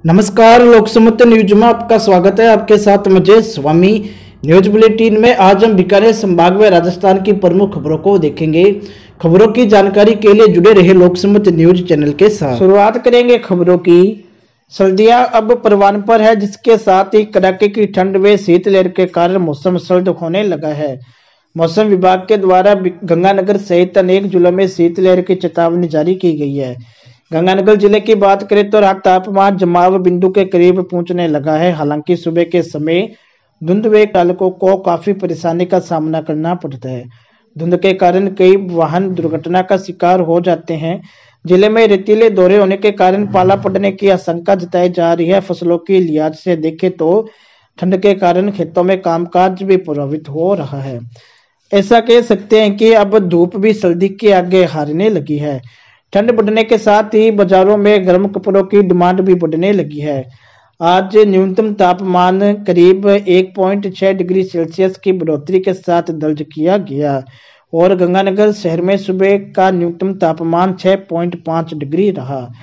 नमस्कार, लोकसमत न्यूज में आपका स्वागत है। आपके साथ मुझे स्वामी। न्यूज बुलेटिन में आज हम बीकानेर संभाग में राजस्थान की प्रमुख खबरों को देखेंगे। खबरों की जानकारी के लिए जुड़े रहे लोकसमत न्यूज चैनल के साथ। शुरुआत करेंगे खबरों की। सर्दियां अब परवान पर है, जिसके साथ ही कड़ाके की ठंड व शीतलहर के कारण मौसम सर्द होने लगा है। मौसम विभाग के द्वारा गंगानगर सहित अनेक जिलों में शीतलहर की चेतावनी जारी की गई है। गंगानगर जिले की बात करें तो रात तापमान जमाव बिंदु के करीब पहुंचने लगा है। हालांकि सुबह के समय धुंध व चालकों को काफी परेशानी का सामना करना पड़ता है। धुंध के कारण कई वाहन दुर्घटना का शिकार हो जाते हैं। जिले में रेतीले दौरे होने के कारण पाला पड़ने की आशंका जताई जा रही है। फसलों की लिहाज से देखें तो ठंड के कारण खेतों में कामकाज भी प्रभावित हो रहा है। ऐसा कह सकते हैं कि अब धूप भी सर्दी के आगे हारने लगी है। ठंड बढ़ने के साथ ही बाजारों में गर्म कपड़ों की डिमांड भी बढ़ने लगी है। आज न्यूनतम तापमान करीब 1.6 डिग्री सेल्सियस की बढ़ोतरी के साथ दर्ज किया गया और गंगानगर शहर में सुबह का न्यूनतम तापमान 6.5 डिग्री रहा।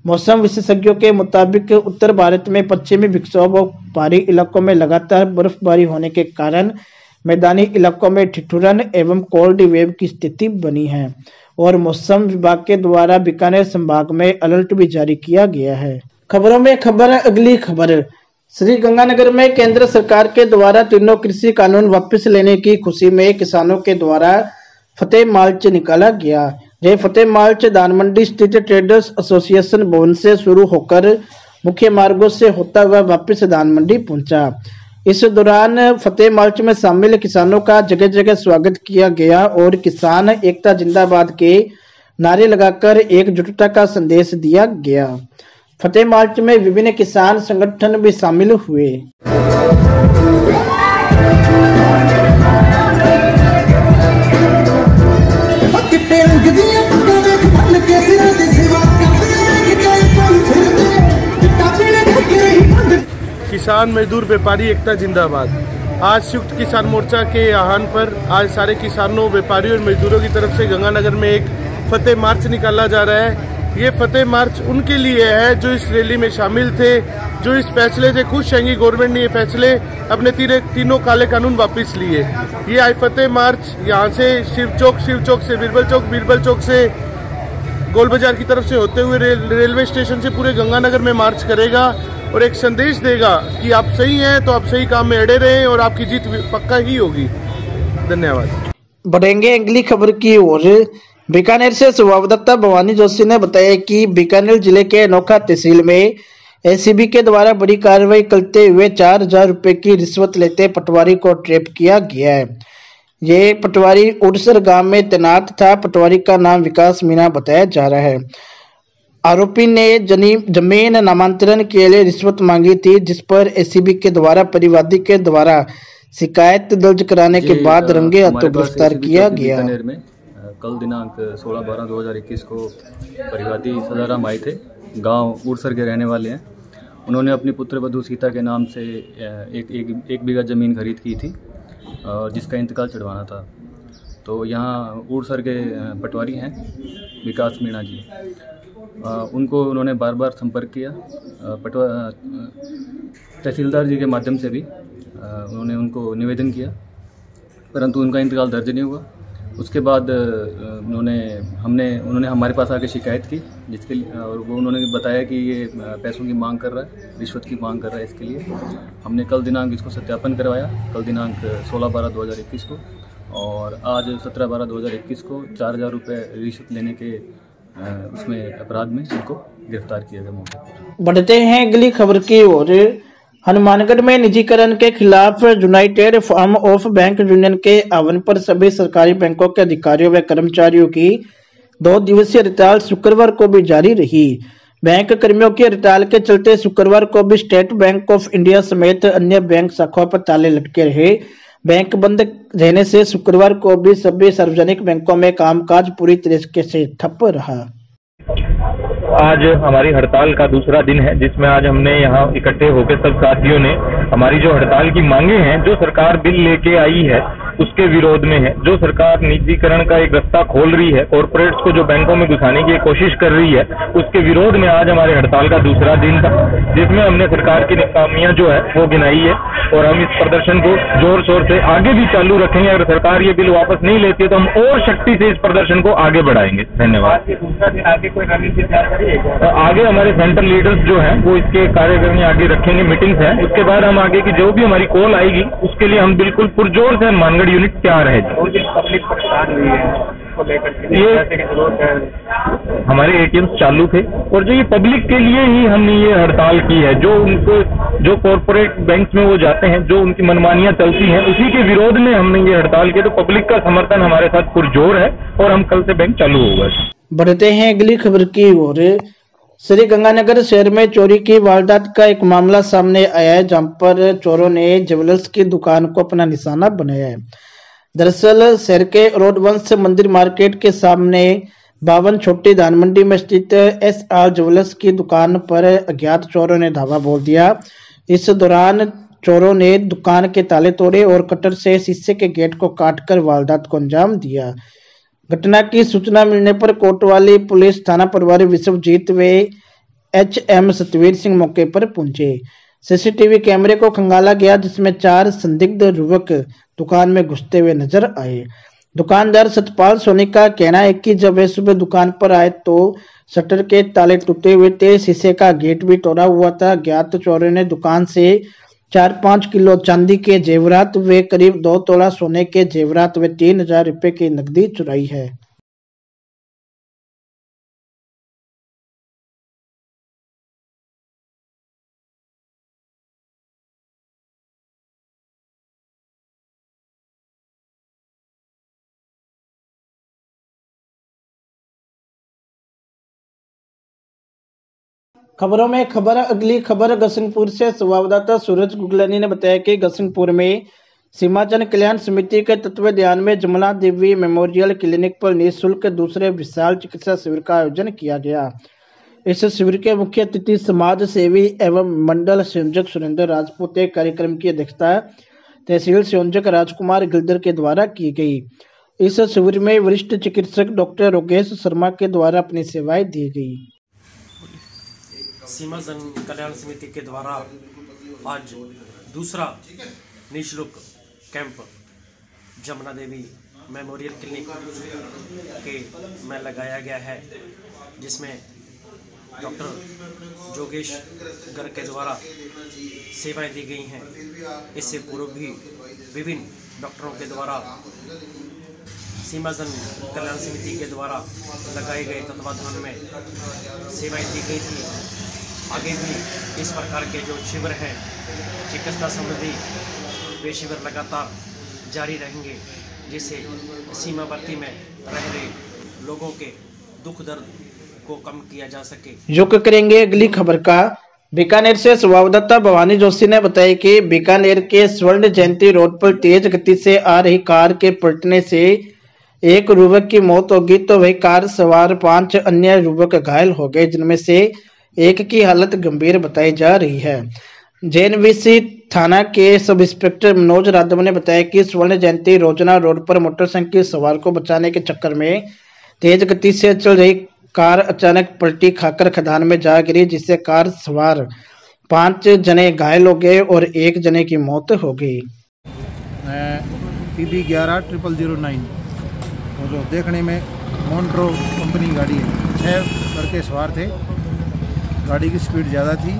मौसम विशेषज्ञों के मुताबिक उत्तर भारत में पश्चिमी विक्षोभ और पहाड़ी इलाकों में लगातार बर्फबारी होने के कारण मैदानी इलाकों में ठिठुरन एवं कोल्ड वेव की स्थिति बनी है और मौसम विभाग के द्वारा बीकानेर संभाग में अलर्ट भी जारी किया गया है। खबरों में खबर है, अगली खबर। श्री गंगानगर में केंद्र सरकार के द्वारा तीनों कृषि कानून वापस लेने की खुशी में किसानों के द्वारा फतेह मार्च निकाला गया। यह फतेह मार्च धानमंडी स्थित ट्रेडर्स एसोसिएशन भवन से शुरू होकर मुख्य मार्गों से होता हुआ वापस धानमंडी पहुंचा। इस दौरान फतेह मार्च में शामिल किसानों का जगह जगह स्वागत किया गया और किसान एकता जिंदाबाद के नारे लगाकर एकजुटता का संदेश दिया गया। फतेह मार्च में विभिन्न किसान संगठन भी शामिल हुए। किसान मजदूर व्यापारी एकता जिंदाबाद। आज संयुक्त किसान मोर्चा के आह्वान पर आज सारे किसानों, व्यापारियों और मजदूरों की तरफ से गंगानगर में एक फतेह मार्च निकाला जा रहा है। ये फतेह मार्च उनके लिए है जो इस रैली में शामिल थे, जो इस फैसले से खुश हैं कि गवर्नमेंट ने ये फैसले अपने तीनों काले कानून वापस लिए। ये आज फतेह मार्च यहाँ से शिव चौक से बीरबल चौक से गोल बाजार की तरफ से होते हुए रेलवे स्टेशन से पूरे गंगानगर में मार्च करेगा और एक संदेश देगा कि आप सही हैं तो आप सही काम में अड़े रहें और आपकी जीत पक्का ही होगी। धन्यवाद। बढ़ेंगे अगली खबर की ओर। बीकानेर से संवाददाता भवानी जोशी ने बताया कि बीकानेर जिले के अनोखा तहसील में एसीबी के द्वारा बड़ी कार्रवाई करते हुए 4,000 रुपए की रिश्वत लेते पटवारी को ट्रैप किया गया है। ये पटवारी उड़सर गांव में तैनात था। पटवारी का नाम विकास मीणा बताया जा रहा है। आरोपी ने जमीन नामांतरण के लिए रिश्वत मांगी थी, जिस पर एसीबी के द्वारा परिवादी के द्वारा शिकायत दर्ज कराने के बाद रंगे हाथों गिरफ्तार किया गया। में कल दिनांक 16/12/2021 को परिवादी सदाराम आए थे। गांव उड़सर के रहने वाले हैं। उन्होंने अपनी पुत्र वधू सीता के नाम से एक बीघा ज़मीन खरीद की थी और जिसका इंतकाल चढ़वाना था। तो यहाँ उड़सर के पटवारी हैं विकास मीणा जी। उनको उन्होंने बार बार संपर्क किया। तहसीलदार जी के माध्यम से भी उन्होंने उनको निवेदन किया, परंतु उनका इंतकाल दर्ज नहीं हुआ। उसके बाद उन्होंने हमारे पास आके शिकायत की, जिसके लिए और वो उन्होंने बताया कि ये पैसों की मांग कर रहा है, रिश्वत की मांग कर रहा है। इसके लिए हमने कल दिनांक इसको सत्यापन करवाया, कल दिनांक 16/12/2021 को, और आज 17/12/2021 को 4,000 रुपये रिश्वत लेने के उसमें अपराध में इनको गिरफ्तार किया गया मौके पर। बढ़ते हैं अगली खबर की ओर। हनुमानगढ़ में निजीकरण के खिलाफ United forum of bank union के आह्वान पर सभी सरकारी बैंकों के अधिकारियों व कर्मचारियों की 2 दिवसीय हड़ताल शुक्रवार को भी जारी रही। बैंक कर्मियों की हड़ताल के चलते शुक्रवार को भी स्टेट बैंक ऑफ इंडिया समेत अन्य बैंक शाखाओं पर ताले लटके रहे। बैंक बंद रहने से शुक्रवार को भी सभी सार्वजनिक बैंकों में कामकाज पूरी तरीके से ठप रहा। आज हमारी हड़ताल का दूसरा दिन है, जिसमें आज हमने यहाँ इकट्ठे होकर सब साथियों ने हमारी जो हड़ताल की मांगे हैं, जो सरकार बिल लेके आई है उसके विरोध में है। जो सरकार निजीकरण का एक रास्ता खोल रही है, कॉर्पोरेट्स को जो बैंकों में घुसाने की कोशिश कर रही है, उसके विरोध में आज हमारे हड़ताल का दूसरा दिन था, जिसमें हमने सरकार की नाकामियां जो है वो गिनाई है और हम इस प्रदर्शन को जोर शोर से आगे भी चालू रखेंगे। अगर सरकार ये बिल वापस नहीं लेती है तो हम और शक्ति से इस प्रदर्शन को आगे बढ़ाएंगे। धन्यवाद। आगे कोई रणनीति तैयार करिए? आगे हमारे सेंट्रल लीडर्स जो हैं वो इसके कार्यक्रम आगे रखेंगे, मीटिंग्स हैं। उसके बाद हम आगे की जो भी हमारी कॉल आएगी उसके लिए हम बिल्कुल पुरजोर से हनुमानगढ़ यूनिट तैयार है। पब्लिक परेशान हुई है को लेकर ये हमारे एटीएम चालू थे और जो ये पब्लिक के लिए ही हमने ये हड़ताल की है। जो उनको जो कॉर्पोरेट बैंक में वो जाते हैं, जो उनकी मनमानियां चलती हैं, उसी के विरोध में हमने ये हड़ताल की। तो पब्लिक का समर्थन हमारे साथ पुरजोर है और हम कल से बैंक चालू होगा। बढ़ते हैं अगली खबर की ओर। श्री गंगानगर शहर में चोरी की वारदात का एक मामला सामने आया है, जहां पर चोरों ने ज्वेलर्स की दुकान को अपना निशाना बनाया है। दरअसल शहर के रोडवंश मंदिर मार्केट के सामने 52 छोटी धान मंडी में स्थित SR ज्वेलर्स की दुकान पर अज्ञात चोरों ने धावा बोल दिया। इस दौरान चोरों ने दुकान के ताले तोड़े और कटर से शीशे के गेट को काटकर वारदात को अंजाम दिया। घटना की सूचना मिलने पर कोतवाली पुलिस थाना प्रभारी विश्वजीत व HM सतवीर सिंह मौके पर पहुंचे। सीसीटीवी कैमरे को खंगाला गया, जिसमें 4 संदिग्ध युवक दुकान में घुसते हुए नजर आए। दुकानदार सतपाल सोनी का कहना है कि जब वे सुबह दुकान पर आए तो शटर के ताले टूटे हुए थे, शीशे का गेट भी तोड़ा हुआ था। ज्ञात चोरों ने दुकान से 4-5 किलो चांदी के जेवरात व करीब 2 तोला सोने के जेवरात व 3000 रुपए की नकदी चुराई है। खबरों में अगली खबर गसनपुर से संवाददाता सूरज गुगलानी ने बताया कि गसनपुर में सीमाजन कल्याण समिति के तत्वाधान में जमला देवी मेमोरियल क्लिनिक पर निःशुल्क दूसरे विशाल चिकित्सा शिविर का आयोजन किया गया। इस शिविर के मुख्य अतिथि समाज सेवी एवं मंडल संयोजक सुरेंद्र राजपूत। कार्यक्रम की अध्यक्षता तहसील संयोजक राजकुमार गिलदर के द्वारा की गई। इस शिविर में वरिष्ठ चिकित्सक डॉक्टर योगेश शर्मा के द्वारा अपनी सेवाएं दी गई। सीमा जन कल्याण समिति के द्वारा आज दूसरा निःशुल्क कैंप जमुना देवी मेमोरियल क्लिनिक के में लगाया गया है, जिसमें डॉक्टर जोगेश गर्ग के द्वारा सेवाएं दी गई हैं। इससे पूर्व भी विभिन्न डॉक्टरों के द्वारा सीमा जन कल्याण समिति के द्वारा लगाए गए तत्वाधान में सेवाएं दी गई थी। आगे भी इस प्रकार के जो शिविर हैं चिकित्सा संबंधी वे शिविर लगातार जारी रहेंगे, जिससे सीमावर्ती में रह रहे लोगों के दुख दर्द को कम किया जा सके। रुख करेंगे अगली खबर का। बीकानेर से संवाददाता भवानी जोशी ने बताया कि बीकानेर के स्वर्ण जयंती रोड पर तेज गति से आ रही कार के पलटने से एक युवक की मौत हो गई, तो वही कार सवार 5 अन्य युवक घायल हो गए, जिनमें से एक की हालत गंभीर बताई जा रही है। JNVC थाना के सब इंस्पेक्टर मनोज राघव ने बताया कि स्वर्ण जयंती रोजना रोड पर मोटरसाइकिल सवार को बचाने के चक्कर में तेज गति से चल रही कार अचानक पलटी खाकर खदान में जा गिरी, जिससे कार सवार 5 जने घायल हो गए और 1 जने की मौत हो गई। PB 110009 वो जो देखने में मोन्ट्रो कंपनी गाड़ी है, 6 लड़के सवार थे। गाड़ी की स्पीड ज़्यादा थी,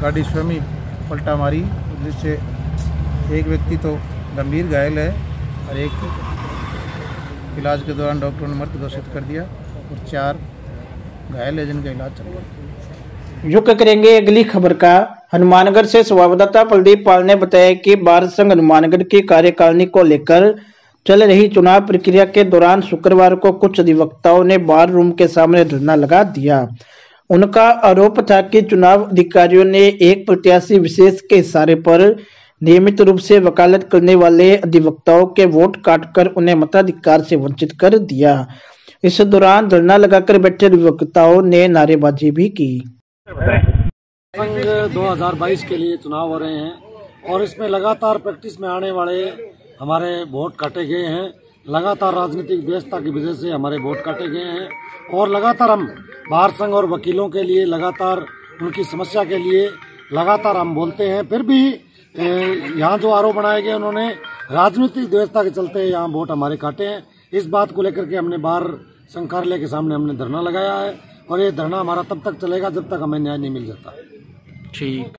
गाड़ी स्वयं ही पलटा मारी, जिससे एक व्यक्ति तो गंभीर घायल है और एक इलाज के दौरान डॉक्टर ने मृत घोषित कर दिया और 4 घायल है जिनका इलाज चल रहा है। रुख करेंगे अगली खबर का। हनुमानगढ़ से संवाददाता प्रदीप पाल ने बताया कि बार संघ हनुमानगढ़ की कार्यकारिणी को लेकर चल रही चुनाव प्रक्रिया के दौरान शुक्रवार को कुछ अधिवक्ताओं ने बार रूम के सामने धरना लगा दिया। उनका आरोप था कि चुनाव अधिकारियों ने एक प्रत्याशी विशेष के इशारे पर नियमित रूप से वकालत करने वाले अधिवक्ताओं के वोट काटकर उन्हें मताधिकार से वंचित कर दिया। इस दौरान धरना लगाकर बैठे अधिवक्ताओं ने नारेबाजी भी की। 2022 के लिए चुनाव हो रहे हैं और इसमें लगातार प्रैक्टिस में आने वाले हमारे वोट काटे गए हैं। लगातार राजनीतिक व्यवस्था की वजह से हमारे वोट काटे गए हैं और लगातार हम बार संघ और वकीलों के लिए लगातार उनकी समस्या के लिए लगातार हम बोलते हैं। फिर भी यहाँ जो आरोप बनाए गए उन्होंने राजनीतिक व्यवस्था के चलते यहाँ वोट हमारे काटे हैं। इस बात को लेकर के हमने बार संघ कार्यालय के सामने हमने धरना लगाया है और ये धरना हमारा तब तक चलेगा जब तक हमें न्याय नहीं मिल जाता। ठीक।